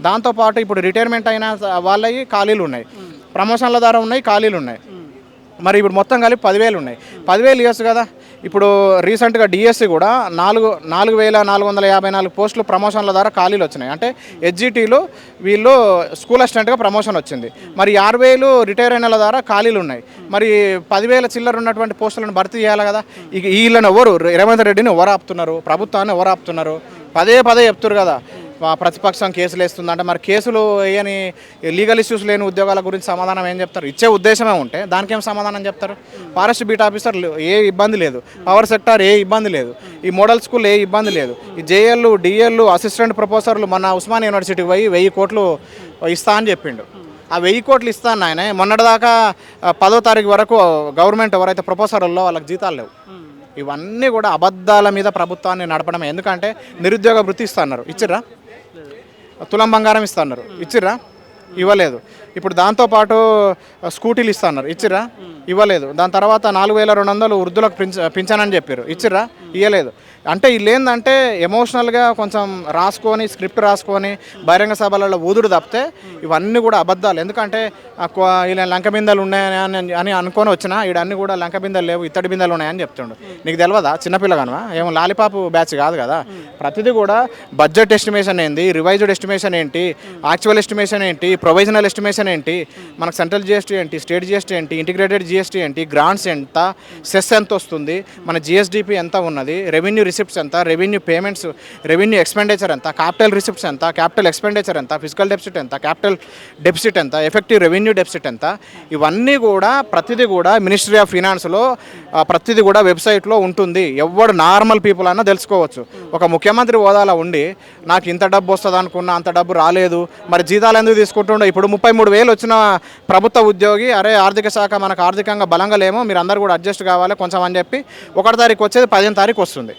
దాంతోపాటు ఇప్పుడు రిటైర్మెంట్ అయిన వాళ్ళవి ఖాళీలు ఉన్నాయి, ప్రమోషన్ల ద్వారా ఉన్నాయి, ఖాళీలు ఉన్నాయి. మరి ఇప్పుడు మొత్తం కలిపి 10,000 ఉన్నాయి. 10,000 ఇవ్వచ్చు కదా. ఇప్పుడు రీసెంట్గా డిఎస్సి కూడా 4,454 పోస్టులు ప్రమోషన్ల ద్వారా ఖాళీలు వచ్చినాయి. అంటే హెచ్జిటీలో వీళ్ళు స్కూల్ అసిస్టెంట్గా ప్రమోషన్ వచ్చింది. మరి 6,000 రిటైర్ అయిన ద్వారా ఖాళీలు ఉన్నాయి. మరి 10,000 చిల్లర ఉన్నటువంటి పోస్టులను భర్తీ చేయాలి కదా. ఇక వీళ్ళని ఎవరు, రేవంత్ రెడ్డిని ఎవరు ఆపుతున్నారు, ప్రభుత్వాన్ని ఎవరు ఆపుతున్నారు? పదే చెప్తున్నారు కదా ప్రతిపక్షం కేసులు వేస్తుందంటే. మరి కేసులు వేయని లీగల్ ఇష్యూస్ లేని ఉద్యోగాల గురించి సమాధానం ఏం చెప్తారు? ఇచ్చే ఉద్దేశమే ఉంటే దానికి ఏం సమాధానం చెప్తారు? ఫారెస్ట్ బీట్ ఆఫీసర్ ఏ ఇబ్బంది లేదు, పవర్ సెక్టార్ ఏ ఇబ్బంది లేదు, ఈ మోడల్ స్కూల్ ఏ ఇబ్బంది లేదు, ఈ జేఎల్లు డిఎల్లు అసిస్టెంట్ ప్రొఫెసర్లు మన ఉస్మానియా యూనివర్సిటీకి పోయి 1,000 కోట్లు ఇస్తా అని చెప్పిండు. ఆ 1,000 కోట్లు ఇస్తాను ఆయన మొన్నటిదాకా 10వ తారీఖు వరకు గవర్నమెంట్ ఎవరైతే ప్రొఫెసర్లో వాళ్ళకి జీతాలు లేవు. ఇవన్నీ కూడా అబద్ధాల మీద ప్రభుత్వాన్ని నడపడమే. ఎందుకంటే నిరుద్యోగ వృత్తి ఇస్తున్నారు, ఇచ్చిర్రా? తులం బంగారం ఇస్తున్నారు, ఇచ్చిర్రా? ఇవ్వలేదు. ఇప్పుడు దాంతోపాటు స్కూటీలు ఇస్తున్నారు, ఇచ్చిర్రా? ఇవ్వలేదు. దాని తర్వాత 4,200 వృద్ధులకు పింఛనని చెప్పారు, ఇచ్చిర్రా? ఇవ్వలేదు. అంటే వీళ్ళు ఏంటంటే ఎమోషనల్గా కొంచెం రాసుకొని స్క్రిప్ట్ రాసుకొని బహిరంగ సభలలో ఊదుడు తప్పితే ఇవన్నీ కూడా అబద్ధాలు. ఎందుకంటే ఇలా లంక బిందెలు ఉన్నాయని అని అనుకొని వచ్చినా వీడన్నీ కూడా లంక బిందెలు లేవు, ఇత్తడి బిందెలు ఉన్నాయని చెప్తుండు. నీకు తెలియదా? చిన్నపిల్లగానువా? ఏమో లాలీపాపు బ్యాచ్ కాదు కదా. ప్రతిదీ కూడా బడ్జెట్ ఎస్టిమేషన్ ఏంటి, రివైజ్డ్ ఎస్టిమేషన్ ఏంటి, యాక్చువల్ ఎస్టిమేషన్ ఏంటి, ప్రొవిజనల్ ఎస్టిమేషన్ ఏంటి, మనకు సెంట్రల్ జిఎస్టీ ఏంటి, స్టేట్ జిఎస్టీ ఏంటి, ఇంటిగ్రేటెడ్ జిఎస్టీ ఏంటి, గ్రాంట్స్ ఎంత, సెస్ ఎంత వస్తుంది, మన జిఎస్డిపి ఎంత ఉన్నది, రెవెన్యూ రిసిప్ట్స్ ఎంత, రెవెన్యూ పేమెంట్స్, రెవెన్యూ ఎక్స్పెండిచర్ ఎంత, క్యాపిటల్ రిసిప్ట్స్ ఎంత, క్యాపిటల్ ఎక్స్పెండిచర్ ఎంత, ఫిజికల్ డెఫిసిట్ ఎంత, క్యాపిటల్ డెఫిసిట్ ఎంత, ఎఫెక్టివ్ రెవెన్యూ డెఫిసిట్ ఎంత, ఇవన్నీ కూడా ప్రతిదీ కూడా మినిస్ట్రీ ఆఫ్ ఫినాన్స్లో ప్రతిదీ కూడా వెబ్సైట్లో ఉంటుంది. ఎవడు నార్మల్ పీపుల్ అన్నా తెలుసుకోవచ్చు. ఒక ముఖ్యమంత్రి హోదాలో ఉండి నాకు ఇంత డబ్బు వస్తుంది అనుకున్నా, అంత డబ్బు రాలేదు, మరి జీతాలు ఎందుకు తీసుకుంటుండో. ఇప్పుడు 33,000 వచ్చిన ప్రభుత్వ ఉద్యోగి, అరే ఆర్థిక శాఖ మనకు ఆర్థికంగా బలంగా లేమో, మీరు అందరూ కూడా అడ్జస్ట్ కావాలి కొంచెం అని చెప్పి 1వ తారీఖు వచ్చేది 15వ తారీఖు వస్తుంది.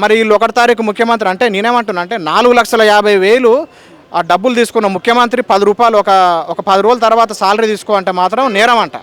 మరి వీళ్ళు 1వ తారీఖు ముఖ్యమంత్రి అంటే నేనేమంటున్నా అంటే 4,50,000 ఆ డబ్బులు తీసుకున్న ముఖ్యమంత్రి 10 రూపాయలు ఒక 10 రోజుల తర్వాత సాలరీ తీసుకో అంటే మాత్రం నేరం అంట.